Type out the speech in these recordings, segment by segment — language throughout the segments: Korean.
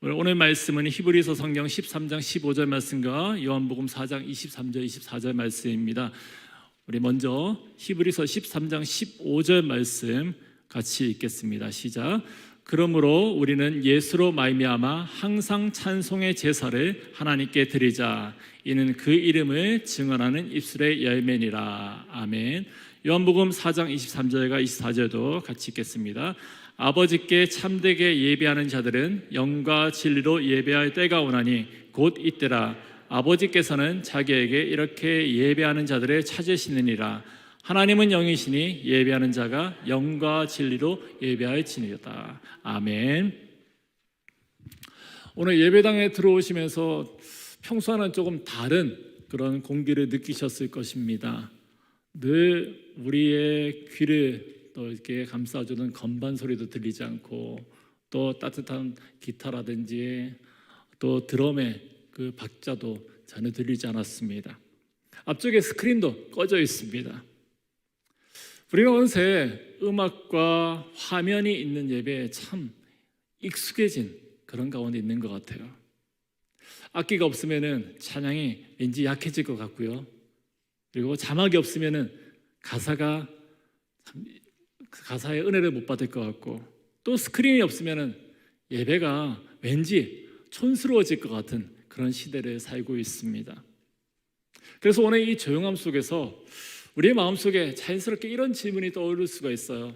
오늘 말씀은 히브리서 성경 13장 15절 말씀과 요한복음 4장 23절 24절 말씀입니다. 우리 먼저 히브리서 13장 15절 말씀 같이 읽겠습니다. 시작. 그러므로 우리는 예수로 말미암아 항상 찬송의 제사를 하나님께 드리자. 이는 그 이름을 증언하는 입술의 열매니라. 아멘. 요한복음 4장 23절과 24절도 같이 읽겠습니다. 아버지께 참되게 예배하는 자들은 영과 진리로 예배할 때가 오나니 곧 이때라. 아버지께서는 자기에게 이렇게 예배하는 자들을 찾으시느니라. 하나님은 영이시니 예배하는 자가 영과 진리로 예배할지니라. 아멘. 오늘 예배당에 들어오시면서 평소와는 조금 다른 그런 공기를 느끼셨을 것입니다. 늘 우리의 귀를 또 이렇게 감싸주는 건반 소리도 들리지 않고, 또 따뜻한 기타라든지 또 드럼의 그 박자도 전혀 들리지 않았습니다. 앞쪽에 스크린도 꺼져 있습니다. 우리가 어느새 음악과 화면이 있는 예배에 참 익숙해진 그런 가운데 있는 것 같아요. 악기가 없으면은 찬양이 왠지 약해질 것 같고요. 그리고 자막이 없으면은 가사의 은혜를 못 받을 것 같고, 또 스크린이 없으면은 예배가 왠지 촌스러워질 것 같은 그런 시대를 살고 있습니다. 그래서 오늘 이 조용함 속에서 우리의 마음속에 자연스럽게 이런 질문이 떠오를 수가 있어요.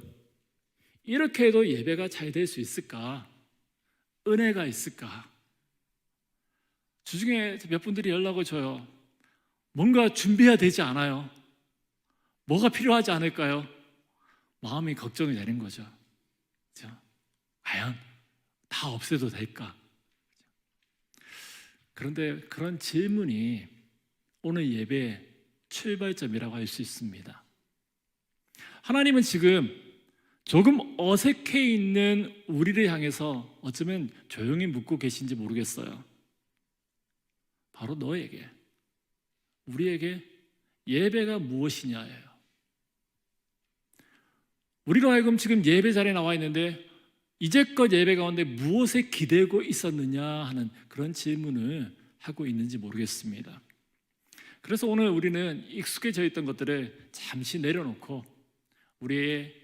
이렇게 해도 예배가 잘 될 수 있을까? 은혜가 있을까? 주중에 몇 분들이 연락을 줘요. 뭔가 준비해야 되지 않아요? 뭐가 필요하지 않을까요? 마음이 걱정이 되는 거죠. 그렇죠? 과연 다 없애도 될까? 그런데 그런 질문이 오늘 예배의 출발점이라고 할 수 있습니다. 하나님은 지금 조금 어색해 있는 우리를 향해서 어쩌면 조용히 묻고 계신지 모르겠어요. 바로 너에게, 우리에게 예배가 무엇이냐예요. 우리로 하여금 지금 예배 자리에 나와 있는데 이제껏 예배 가운데 무엇에 기대고 있었느냐 하는 그런 질문을 하고 있는지 모르겠습니다. 그래서 오늘 우리는 익숙해져 있던 것들을 잠시 내려놓고 우리의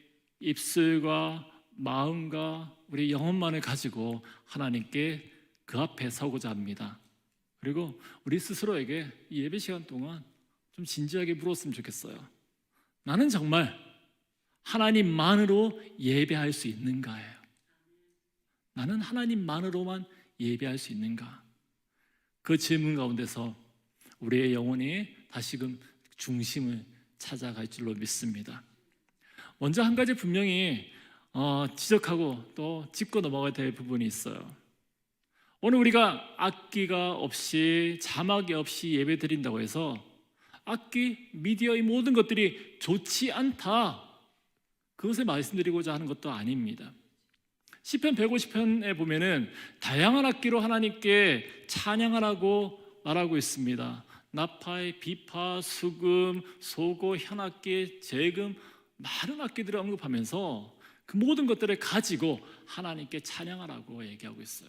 입술과 마음과 우리 영혼만을 가지고 하나님께 그 앞에 서고자 합니다. 그리고 우리 스스로에게 이 예배 시간 동안 좀 진지하게 물었으면 좋겠어요. 나는 정말 하나님만으로 예배할 수 있는가예요. 나는 하나님만으로만 예배할 수 있는가? 그 질문 가운데서 우리의 영혼이 다시금 중심을 찾아갈 줄로 믿습니다. 먼저 한 가지 분명히 지적하고 또 짚고 넘어가야 될 부분이 있어요. 오늘 우리가 악기가 없이 자막이 없이 예배 드린다고 해서 악기, 미디어의 모든 것들이 좋지 않다, 그것을 말씀드리고자 하는 것도 아닙니다. 시편 150편에 보면은 다양한 악기로 하나님께 찬양하라고 말하고 있습니다. 나팔, 비파, 수금, 소고, 현악기, 재금, 많은 악기들을 언급하면서 그 모든 것들을 가지고 하나님께 찬양하라고 얘기하고 있어요.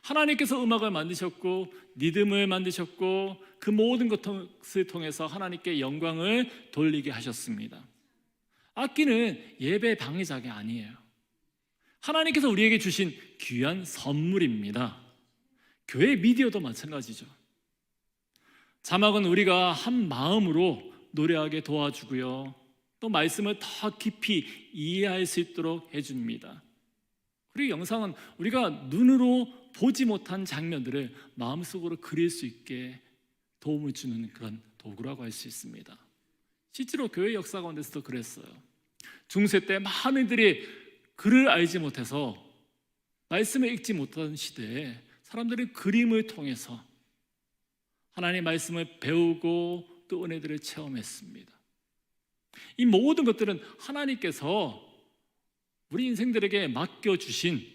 하나님께서 음악을 만드셨고 리듬을 만드셨고 그 모든 것을 통해서 하나님께 영광을 돌리게 하셨습니다. 악기는 예배 방해자가 아니에요. 하나님께서 우리에게 주신 귀한 선물입니다. 교회 미디어도 마찬가지죠. 자막은 우리가 한 마음으로 노래하게 도와주고요, 또 말씀을 더 깊이 이해할 수 있도록 해줍니다. 그리고 영상은 우리가 눈으로 보지 못한 장면들을 마음속으로 그릴 수 있게 도움을 주는 그런 도구라고 할 수 있습니다. 실제로 교회 역사 가운데서도 그랬어요. 중세 때 많은 이들이 글을 알지 못해서 말씀을 읽지 못하던 시대에 사람들이 그림을 통해서 하나님의 말씀을 배우고 또 은혜들을 체험했습니다. 이 모든 것들은 하나님께서 우리 인생들에게 맡겨주신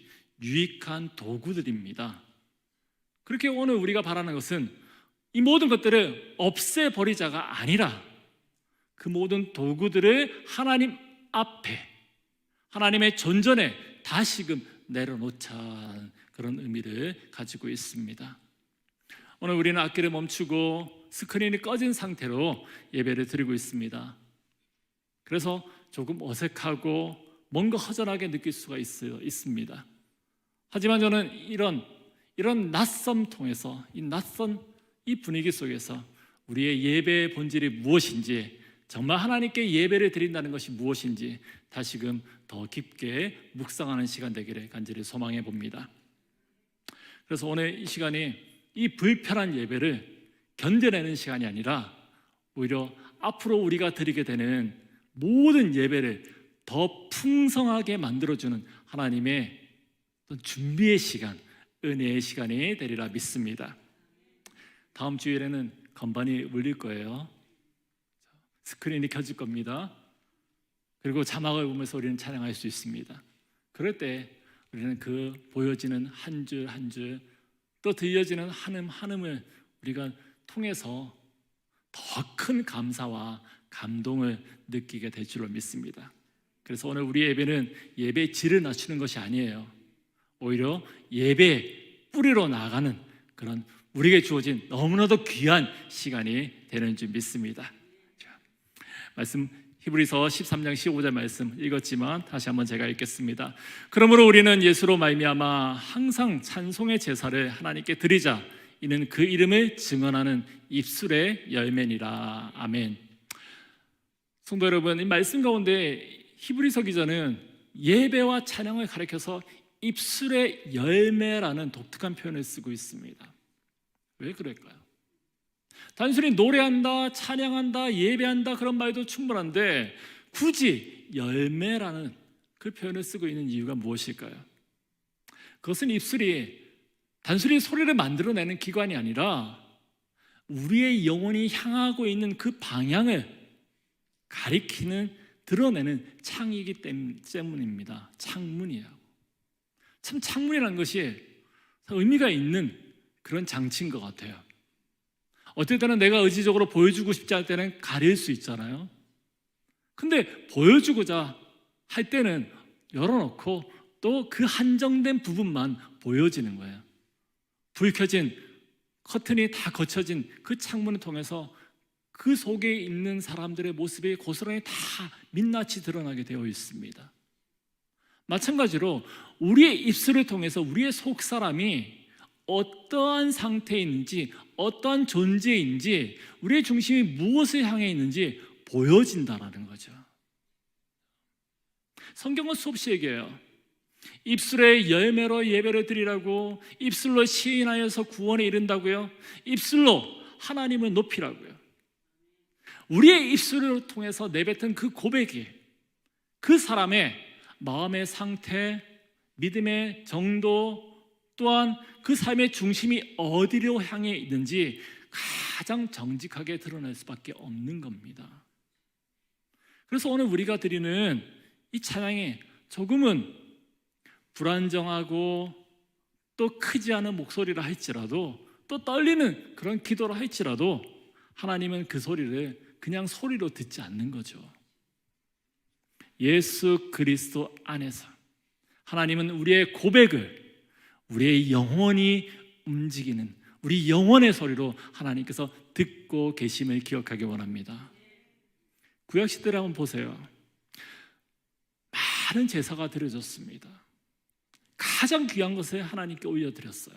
유익한 도구들입니다. 그렇게 오늘 우리가 바라는 것은 이 모든 것들을 없애버리자가 아니라 그 모든 도구들을 하나님 앞에, 하나님의 존전에 다시금 내려놓자, 그런 의미를 가지고 있습니다. 오늘 우리는 악기를 멈추고 스크린이 꺼진 상태로 예배를 드리고 있습니다. 그래서 조금 어색하고 뭔가 허전하게 느낄 수가 있습니다. 하지만 저는 이런 낯섦 통해서 이 낯선 이 분위기 속에서 우리의 예배의 본질이 무엇인지, 정말 하나님께 예배를 드린다는 것이 무엇인지 다시금 더 깊게 묵상하는 시간 되기를 간절히 소망해 봅니다. 그래서 오늘 이 시간이 이 불편한 예배를 견뎌내는 시간이 아니라 오히려 앞으로 우리가 드리게 되는 모든 예배를 더 풍성하게 만들어주는 하나님의 준비의 시간, 은혜의 시간이 되리라 믿습니다. 다음 주일에는 건반이 울릴 거예요. 스크린이 켜질 겁니다. 그리고 자막을 보면서 우리는 찬양할 수 있습니다. 그럴 때 우리는 그 보여지는 한 줄 한 줄, 또 들려지는 한음 한음을 우리가 통해서 더 큰 감사와 감동을 느끼게 될 줄로 믿습니다. 그래서 오늘 우리 예배는 예배의 질을 낮추는 것이 아니에요. 오히려 예배 뿌리로 나가는 그런 우리에게 주어진 너무나도 귀한 시간이 되는 줄 믿습니다. 말씀 히브리서 13장 15절 말씀 읽었지만 다시 한번 제가 읽겠습니다. 그러므로 우리는 예수로 말미암아 항상 찬송의 제사를 하나님께 드리자. 이는 그 이름을 증언하는 입술의 열매니라. 아멘. 성도 여러분, 이 말씀 가운데 히브리서 기자는 예배와 찬양을 가리켜서 입술의 열매라는 독특한 표현을 쓰고 있습니다. 왜 그럴까요? 단순히 노래한다, 찬양한다, 예배한다 그런 말도 충분한데 굳이 열매라는 그 표현을 쓰고 있는 이유가 무엇일까요? 그것은 입술이 단순히 소리를 만들어내는 기관이 아니라 우리의 영혼이 향하고 있는 그 방향을 가리키는, 드러내는 창이기 때문입니다. 창문이에요. 참 창문이라는 것이 의미가 있는 그런 장치인 것 같아요. 어떨 때는 내가 의지적으로 보여주고 싶지 않을 때는 가릴 수 있잖아요. 근데 보여주고자 할 때는 열어놓고 또 그 한정된 부분만 보여지는 거예요. 불 켜진 커튼이 다 거쳐진 그 창문을 통해서 그 속에 있는 사람들의 모습이 고스란히 다 민낯이 드러나게 되어 있습니다. 마찬가지로 우리의 입술을 통해서 우리의 속 사람이 어떠한 상태에 있는지, 어떠한 존재인지, 우리의 중심이 무엇을 향해 있는지 보여진다라는 거죠. 성경은 수없이 얘기해요. 입술의 열매로 예배를 드리라고, 입술로 시인하여서 구원에 이른다고요, 입술로 하나님을 높이라고요. 우리의 입술을 통해서 내뱉은 그 고백이 그 사람의 마음의 상태, 믿음의 정도, 또한 그 삶의 중심이 어디로 향해 있는지 가장 정직하게 드러낼 수밖에 없는 겁니다. 그래서 오늘 우리가 드리는 이 찬양이 조금은 불안정하고 또 크지 않은 목소리라 할지라도, 또 떨리는 그런 기도라 할지라도 하나님은 그 소리를 그냥 소리로 듣지 않는 거죠. 예수 그리스도 안에서 하나님은 우리의 고백을, 우리의 영혼이 움직이는 우리 영혼의 소리로 하나님께서 듣고 계심을 기억하기 원합니다. 구약시대를 한번 보세요. 많은 제사가 드려졌습니다. 가장 귀한 것을 하나님께 올려드렸어요.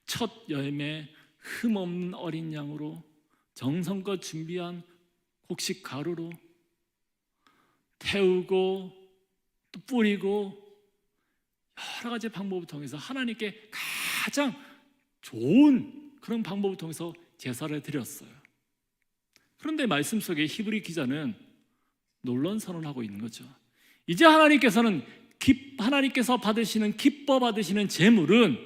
첫 열매 흠없는 어린 양으로, 정성껏 준비한 곡식 가루로 태우고 또 뿌리고 여러 가지 방법을 통해서 하나님께 가장 좋은 그런 방법을 통해서 제사를 드렸어요. 그런데 말씀 속에 히브리 기자는 놀라운 선언하고 있는 거죠. 이제 하나님께서 받으시는, 기뻐 받으시는 제물은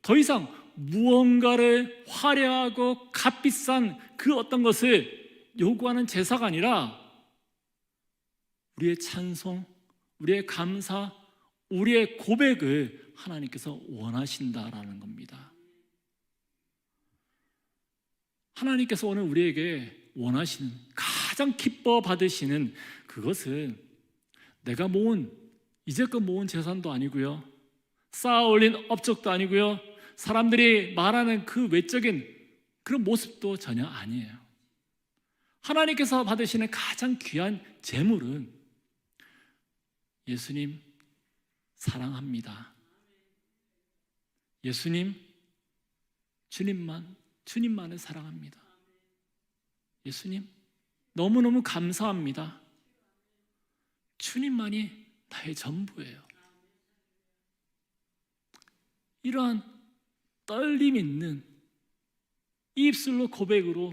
더 이상 무언가를 화려하고 값비싼 그 어떤 것을 요구하는 제사가 아니라 우리의 찬송, 우리의 감사, 우리의 고백을 하나님께서 원하신다라는 겁니다. 하나님께서 오늘 우리에게 원하시는, 가장 기뻐 받으시는 그것은 내가 이제껏 모은 재산도 아니고요, 쌓아 올린 업적도 아니고요, 사람들이 말하는 그 외적인 그런 모습도 전혀 아니에요. 하나님께서 받으시는 가장 귀한 재물은 예수님 사랑합니다. 예수님, 주님만을 사랑합니다. 예수님, 너무너무 감사합니다. 주님만이 나의 전부예요. 이러한 떨림 있는 이 입술로 고백으로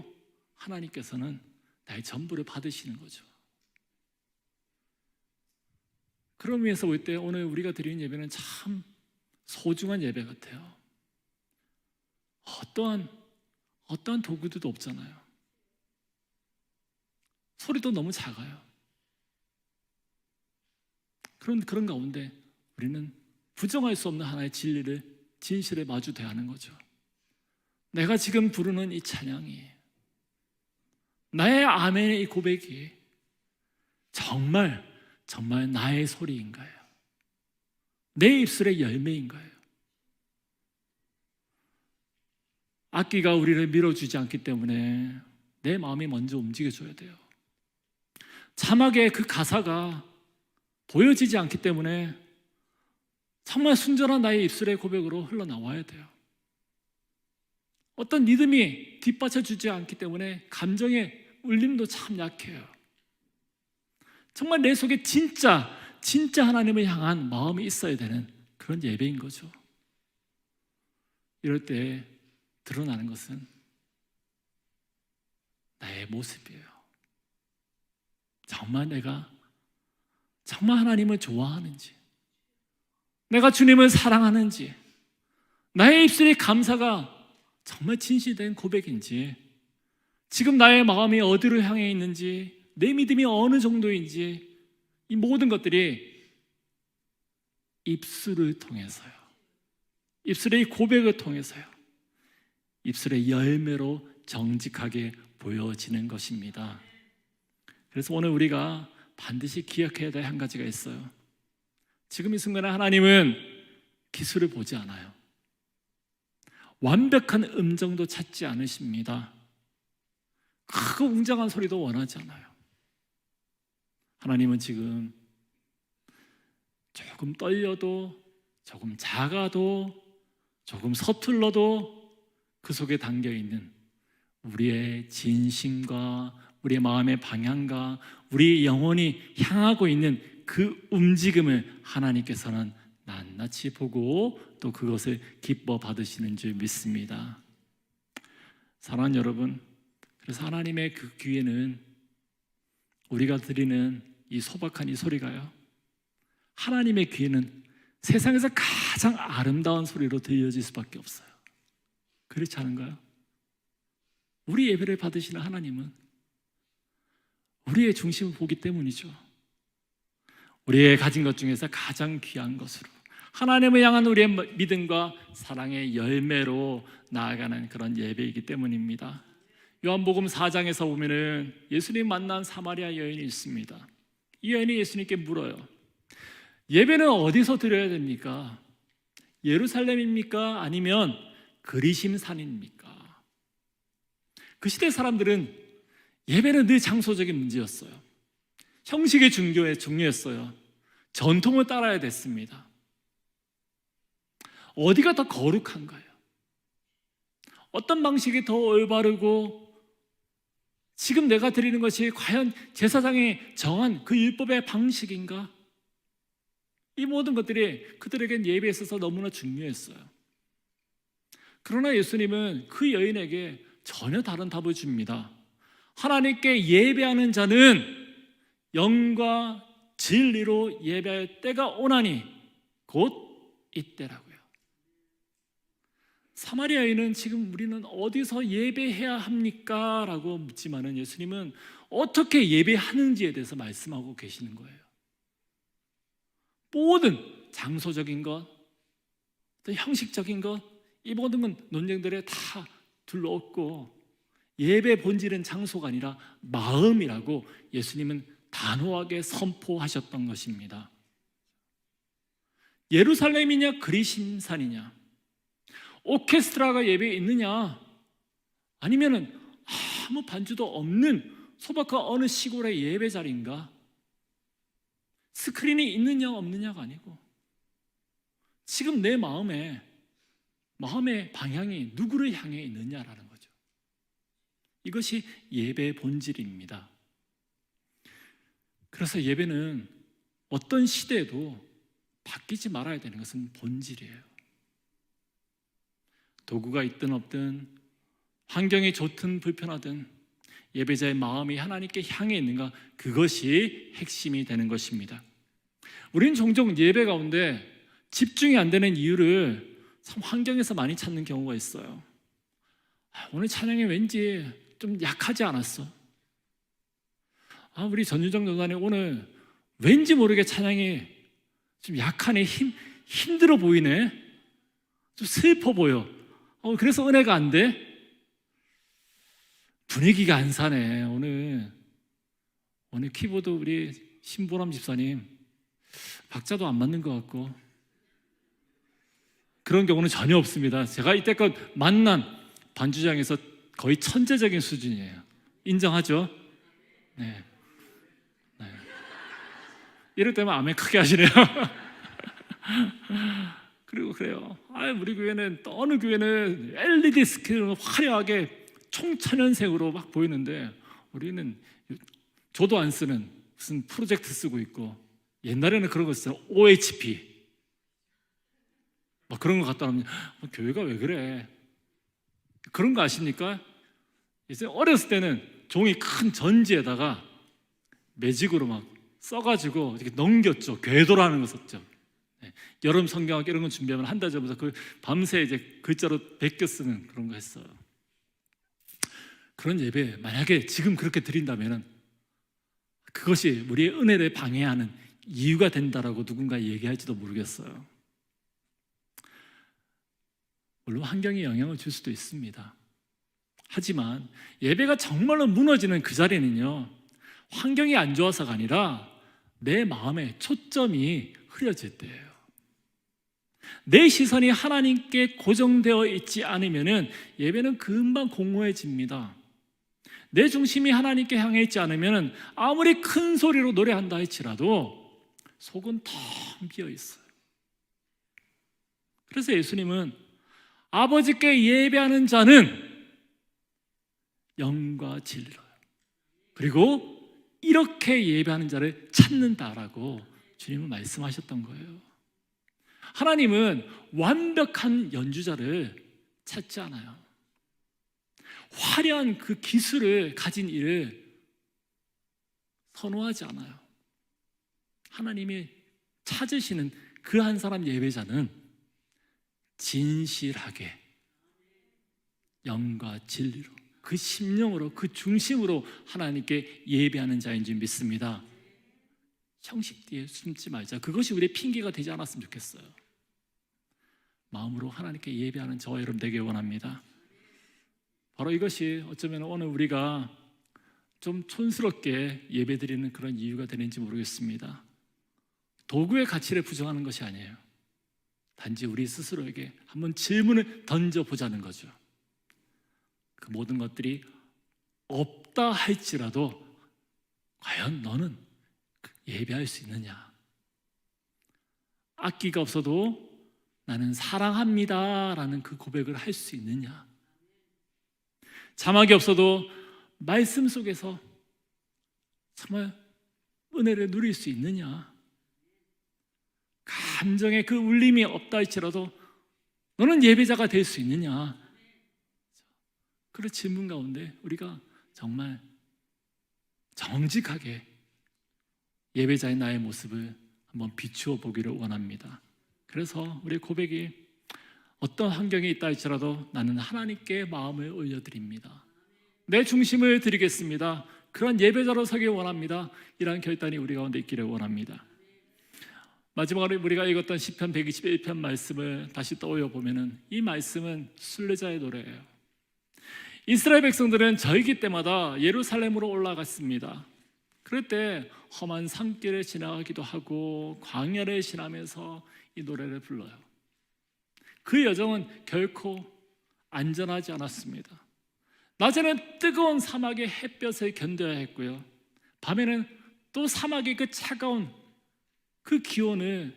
하나님께서는 나의 전부를 받으시는 거죠. 그런 의미에서 볼 때 오늘 우리가 드리는 예배는 참 소중한 예배 같아요. 어떠한 도구도 없잖아요. 소리도 너무 작아요. 그런 가운데 우리는 부정할 수 없는 하나의 진실을 마주 대하는 거죠. 내가 지금 부르는 이 찬양이, 나의 아멘의 이 고백이 정말 나의 소리인가요? 내 입술의 열매인가요? 악기가 우리를 밀어주지 않기 때문에 내 마음이 먼저 움직여줘야 돼요. 자막의 그 가사가 보여지지 않기 때문에 정말 순전한 나의 입술의 고백으로 흘러나와야 돼요. 어떤 리듬이 뒷받쳐주지 않기 때문에 감정의 울림도 참 약해요. 정말 내 속에 진짜 하나님을 향한 마음이 있어야 되는 그런 예배인 거죠. 이럴 때 드러나는 것은 나의 모습이에요. 정말 내가 하나님을 좋아하는지, 내가 주님을 사랑하는지, 나의 입술의 감사가 정말 진실된 고백인지, 지금 나의 마음이 어디를 향해 있는지, 내 믿음이 어느 정도인지, 이 모든 것들이 입술을 통해서요, 입술의 고백을 통해서요, 입술의 열매로 정직하게 보여지는 것입니다. 그래서 오늘 우리가 반드시 기억해야 될 한 가지가 있어요. 지금 이 순간에 하나님은 기술을 보지 않아요. 완벽한 음정도 찾지 않으십니다. 크고 웅장한 소리도 원하지 않아요. 하나님은 지금 조금 떨려도, 조금 작아도, 조금 서툴러도 그 속에 담겨있는 우리의 진심과 우리의 마음의 방향과 우리의 영혼이 향하고 있는 그 움직임을 하나님께서는 낱낱이 보고 또 그것을 기뻐 받으시는 줄 믿습니다. 사랑하는 여러분, 그래서 하나님의 그 귀에는 우리가 드리는 이 소박한 이 소리가요, 하나님의 귀에는 세상에서 가장 아름다운 소리로 들려질 수밖에 없어요. 그렇지 않은가요? 우리 예배를 받으시는 하나님은 우리의 중심을 보기 때문이죠. 우리의 가진 것 중에서 가장 귀한 것으로 하나님을 향한 우리의 믿음과 사랑의 열매로 나아가는 그런 예배이기 때문입니다. 요한복음 4장에서 보면은 예수님 만난 사마리아 여인이 있습니다. 이 여인이 예수님께 물어요. 예배는 어디서 드려야 됩니까? 예루살렘입니까? 아니면 그리심산입니까? 그 시대 사람들은 예배는 늘 장소적인 문제였어요. 형식이 중요했어요. 전통을 따라야 됐습니다. 어디가 더 거룩한가요? 어떤 방식이 더 올바르고 지금 내가 드리는 것이 과연 제사장이 정한 그 율법의 방식인가? 이 모든 것들이 그들에겐 예배에 있어서 너무나 중요했어요. 그러나 예수님은 그 여인에게 전혀 다른 답을 줍니다. 하나님께 예배하는 자는 영과 진리로 예배할 때가 오나니 곧 이때라고요. 사마리아 여인은 지금 우리는 어디서 예배해야 합니까? 라고 묻지만은 예수님은 어떻게 예배하는지에 대해서 말씀하고 계시는 거예요. 모든 장소적인 것, 또 형식적인 것, 이 모든 건 논쟁들에 다 둘러엎고 예배 본질은 장소가 아니라 마음이라고 예수님은 단호하게 선포하셨던 것입니다. 예루살렘이냐 그리심산이냐, 오케스트라가 예배에 있느냐, 아니면은 아무 반주도 없는 소박한 어느 시골의 예배 자리인가? 스크린이 있느냐 없느냐가 아니고 지금 내 마음의 방향이 누구를 향해 있느냐라는 거죠. 이것이 예배의 본질입니다. 그래서 예배는 어떤 시대에도 바뀌지 말아야 되는 것은 본질이에요. 도구가 있든 없든, 환경이 좋든 불편하든 예배자의 마음이 하나님께 향해 있는가, 그것이 핵심이 되는 것입니다. 우리는 종종 예배 가운데 집중이 안 되는 이유를 참 환경에서 많이 찾는 경우가 있어요. 오늘 찬양이 왠지 좀 약하지 않았어? 우리 전유정 전사님 오늘 왠지 모르게 찬양이 좀 약하네, 힘들어 보이네, 좀 슬퍼 보여. 그래서 은혜가 안 돼? 분위기가 안 사네. 오늘 키보드 우리 신보람 집사님 박자도 안 맞는 것 같고, 그런 경우는 전혀 없습니다. 제가 이때껏 만난 반주장에서 거의 천재적인 수준이에요. 인정하죠? 네. 이럴 때만 아멘 크게 하시네요. 그리고 그래요. 우리 교회는 또 어느 교회는 LED 스크린으로 화려하게 총천연색으로 막 보이는데, 우리는 저도 안 쓰는 무슨 프로젝트 쓰고 있고, 옛날에는 그런 거 있어요. OHP 막 그런 거 갖다 놓으면 교회가 왜 그래? 그런 거 아십니까? 이제 어렸을 때는 종이 큰 전지에다가 매직으로 막 써가지고 이렇게 넘겼죠. 궤도라는 거 썼죠. 여름 성경학 이런 거 준비하면 한 달 전부터 그 밤새 이제 글자로 베껴 쓰는 그런 거 했어요. 그런 예배 만약에 지금 그렇게 드린다면은 그것이 우리의 은혜를 방해하는 이유가 된다라고 누군가 얘기할지도 모르겠어요. 물론 환경이 영향을 줄 수도 있습니다. 하지만 예배가 정말로 무너지는 그 자리는요, 환경이 안 좋아서가 아니라 내 마음의 초점이 흐려질 때예요. 내 시선이 하나님께 고정되어 있지 않으면 예배는 금방 공허해집니다. 내 중심이 하나님께 향해 있지 않으면 아무리 큰 소리로 노래한다 할지라도 속은 텅 비어 있어요. 그래서 예수님은 아버지께 예배하는 자는 영과 진리로, 그리고 이렇게 예배하는 자를 찾는다라고 주님은 말씀하셨던 거예요. 하나님은 완벽한 연주자를 찾지 않아요. 화려한 그 기술을 가진 이를 선호하지 않아요. 하나님이 찾으시는 그 한 사람 예배자는 진실하게 영과 진리로, 그 심령으로, 그 중심으로 하나님께 예배하는 자인 줄 믿습니다. 형식 뒤에 숨지 말자. 그것이 우리의 핑계가 되지 않았으면 좋겠어요. 마음으로 하나님께 예배하는 저와 여러분 되길 원합니다. 바로 이것이 어쩌면 오늘 우리가 좀 촌스럽게 예배드리는 그런 이유가 되는지 모르겠습니다. 도구의 가치를 부정하는 것이 아니에요. 단지 우리 스스로에게 한번 질문을 던져보자는 거죠. 그 모든 것들이 없다 할지라도 과연 너는 예배할 수 있느냐? 악기가 없어도 나는 사랑합니다 라는 그 고백을 할 수 있느냐? 자막이 없어도 말씀 속에서 정말 은혜를 누릴 수 있느냐? 감정의 그 울림이 없다 할지라도 너는 예배자가 될 수 있느냐? 그런 질문 가운데 우리가 정말 정직하게 예배자의 나의 모습을 한번 비추어 보기를 원합니다. 그래서 우리의 고백이 어떤 환경에 있다 할지라도 나는 하나님께 마음을 올려드립니다. 내 중심을 드리겠습니다. 그런 예배자로 서길 원합니다. 이러한 결단이 우리 가운데 있기를 원합니다. 마지막으로 우리가 읽었던 시편 121편 말씀을 다시 떠올려 보면은 이 말씀은 순례자의 노래예요. 이스라엘 백성들은 절기 때마다 예루살렘으로 올라갔습니다. 그럴 때 험한 산길을 지나가기도 하고 광야를 지나면서 이 노래를 불러요. 그 여정은 결코 안전하지 않았습니다. 낮에는 뜨거운 사막의 햇볕을 견뎌야 했고요, 밤에는 또 사막의 그 차가운 그 기온을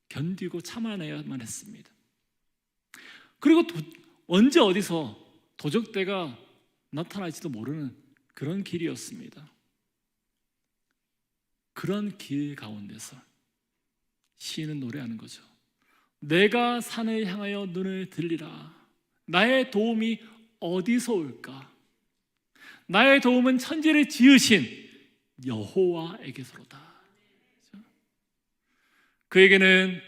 견디고 참아내야만 했습니다. 그리고 언제 어디서 도적대가 나타날지도 모르는 그런 길이었습니다. 그런 길 가운데서 시인은 노래하는 거죠. 내가 산을 향하여 눈을 들리라. 나의 도움이 어디서 올까? 나의 도움은 천지를 지으신 여호와에게서로다. 그에게는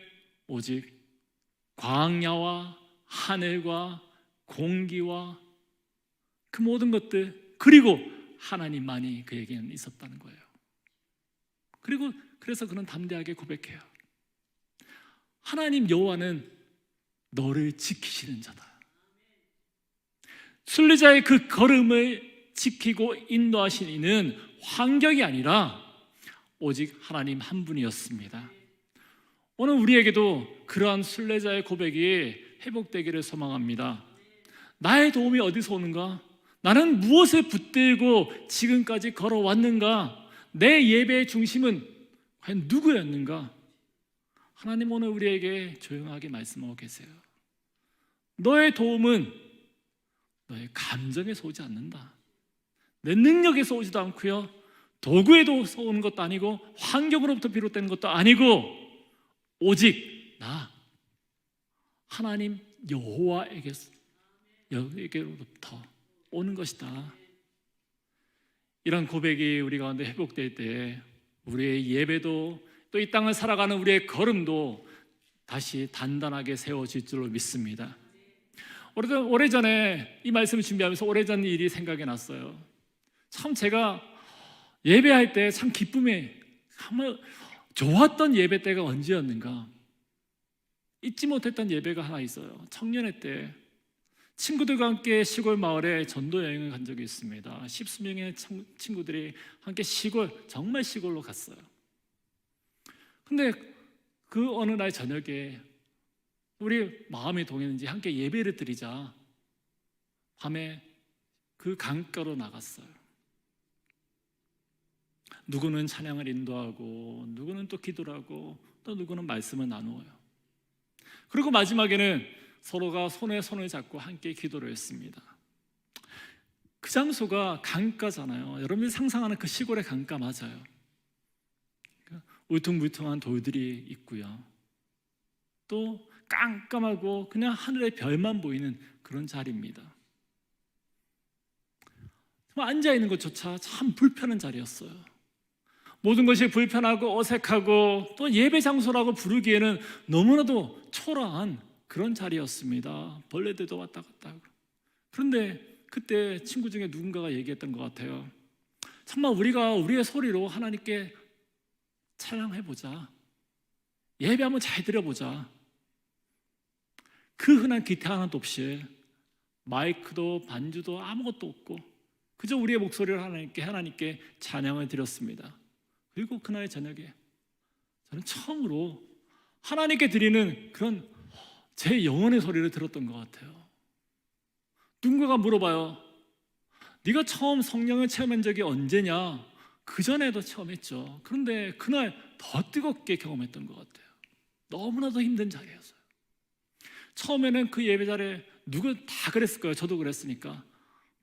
오직 광야와 하늘과 공기와 그 모든 것들, 그리고 하나님만이 그에게는 있었다는 거예요. 그래서 그는 담대하게 고백해요. 하나님 여호와는 너를 지키시는 자다. 순례자의 그 걸음을 지키고 인도하신 이는 환경이 아니라 오직 하나님 한 분이었습니다. 오늘 우리에게도 그러한 순례자의 고백이 회복되기를 소망합니다. 나의 도움이 어디서 오는가? 나는 무엇을 붙들고 지금까지 걸어왔는가? 내 예배의 중심은 과연 누구였는가? 하나님 오늘 우리에게 조용하게 말씀하고 계세요. 너의 도움은 너의 감정에서 오지 않는다. 내 능력에서 오지도 않고요, 도구에서 오는 것도 아니고 환경으로부터 비롯되는 것도 아니고 오직 나 하나님 여호와에게로부터 오는 것이다. 이런 고백이 우리 가운데 회복될 때 우리의 예배도 또 이 땅을 살아가는 우리의 걸음도 다시 단단하게 세워질 줄로 믿습니다. 오래전에 이 말씀을 준비하면서 오래전 일이 생각이 났어요. 참 제가 예배할 때 참 기쁨에 정말 좋았던 예배 때가 언제였는가? 잊지 못했던 예배가 하나 있어요. 청년회 때 친구들과 함께 시골 마을에 전도 여행을 간 적이 있습니다. 10수명의 친구들이 함께 정말 시골로 갔어요. 근데 그 어느 날 저녁에 우리 마음이 동했는지 함께 예배를 드리자 밤에 그 강가로 나갔어요. 누구는 찬양을 인도하고 누구는 또 기도를 하고 또 누구는 말씀을 나누어요. 그리고 마지막에는 서로가 손에 손을 잡고 함께 기도를 했습니다. 그 장소가 강가잖아요. 여러분들이 상상하는 그 시골의 강가 맞아요. 울퉁불퉁한 돌들이 있고요, 또 깜깜하고 그냥 하늘의 별만 보이는 그런 자리입니다. 앉아있는 것조차 참 불편한 자리였어요. 모든 것이 불편하고 어색하고 또 예배 장소라고 부르기에는 너무나도 초라한 그런 자리였습니다. 벌레들도 왔다 갔다 하고. 그런데 그때 친구 중에 누군가가 얘기했던 것 같아요. 정말 우리가 우리의 소리로 하나님께 찬양해보자, 예배 한번 잘 드려보자. 그 흔한 기타 하나도 없이, 마이크도 반주도 아무것도 없고 그저 우리의 목소리를 하나님께 찬양을 드렸습니다. 그리고 그날 저녁에 저는 처음으로 하나님께 드리는 그런 제 영혼의 소리를 들었던 것 같아요. 누군가가 물어봐요. 네가 처음 성령을 체험한 적이 언제냐? 그전에도 체험했죠. 그런데 그날 더 뜨겁게 경험했던 것 같아요. 너무나도 힘든 자리였어요. 처음에는 그 예배 자리에 누구 다 그랬을 거예요. 저도 그랬으니까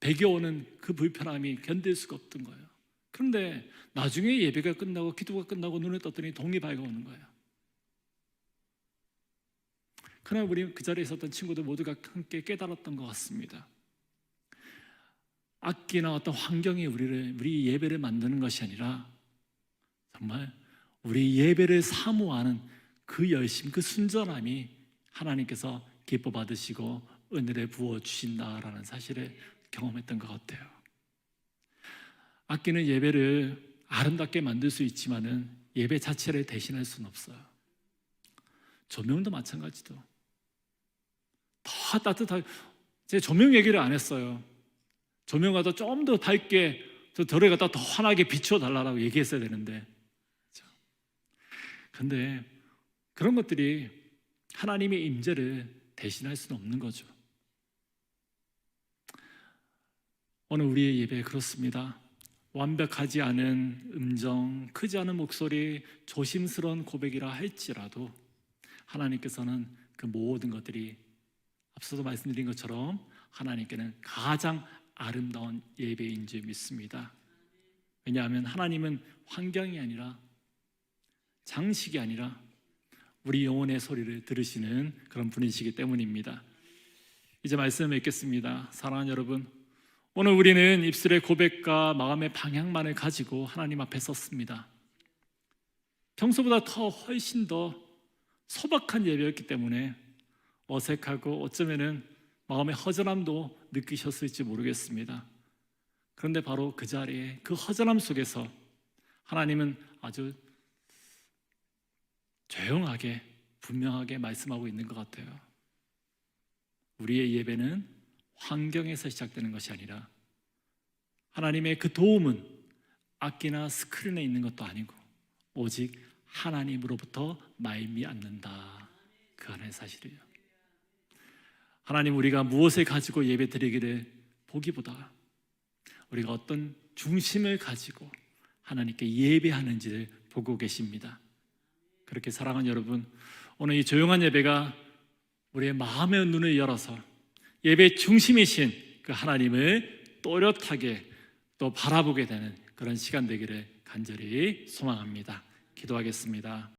배겨오는 그 불편함이 견딜 수가 없던 거예요. 그런데 나중에 예배가 끝나고 기도가 끝나고 눈을 떴더니 동이 밝아오는 거예요. 그날 우리 그 자리에 있었던 친구들 모두가 함께 깨달았던 것 같습니다. 악기나 어떤 환경이 우리 예배를 만드는 것이 아니라 정말 우리 예배를 사모하는 그 열심, 그 순전함이 하나님께서 기뻐 받으시고 은혜를 부어 주신다라는 사실을 경험했던 것 같아요. 악기는 예배를 아름답게 만들 수 있지만은 예배 자체를 대신할 수는 없어요. 조명도 마찬가지도. 더 따뜻하게, 제 조명 얘기를 안 했어요. 조명가도 좀 더 밝게 또 저를 갖다 더 환하게 비춰달라고 얘기했어야 되는데, 그런데 그런 것들이 하나님의 임재를 대신할 수는 없는 거죠. 오늘 우리의 예배 그렇습니다. 완벽하지 않은 음정, 크지 않은 목소리, 조심스러운 고백이라 할지라도 하나님께서는 그 모든 것들이 앞서도 말씀드린 것처럼 하나님께는 가장 아름다운 예배인 줄 믿습니다. 왜냐하면 하나님은 환경이 아니라 장식이 아니라 우리 영혼의 소리를 들으시는 그런 분이시기 때문입니다. 이제 말씀을 맺겠습니다. 사랑하는 여러분, 오늘 우리는 입술의 고백과 마음의 방향만을 가지고 하나님 앞에 섰습니다. 평소보다 훨씬 더 소박한 예배였기 때문에 어색하고 어쩌면은 마음의 허전함도 느끼셨을지 모르겠습니다. 그런데 바로 그 자리에 그 허전함 속에서 하나님은 아주 조용하게 분명하게 말씀하고 있는 것 같아요. 우리의 예배는 환경에서 시작되는 것이 아니라 하나님의 그 도움은 악기나 스크린에 있는 것도 아니고 오직 하나님으로부터 말미암는다. 그 하나의 사실이에요. 하나님, 우리가 무엇을 가지고 예배 드리기를 보기보다 우리가 어떤 중심을 가지고 하나님께 예배하는지를 보고 계십니다. 그렇게 사랑하는 여러분, 오늘 이 조용한 예배가 우리의 마음의 눈을 열어서 예배 중심이신 그 하나님을 또렷하게 또 바라보게 되는 그런 시간 되기를 간절히 소망합니다. 기도하겠습니다.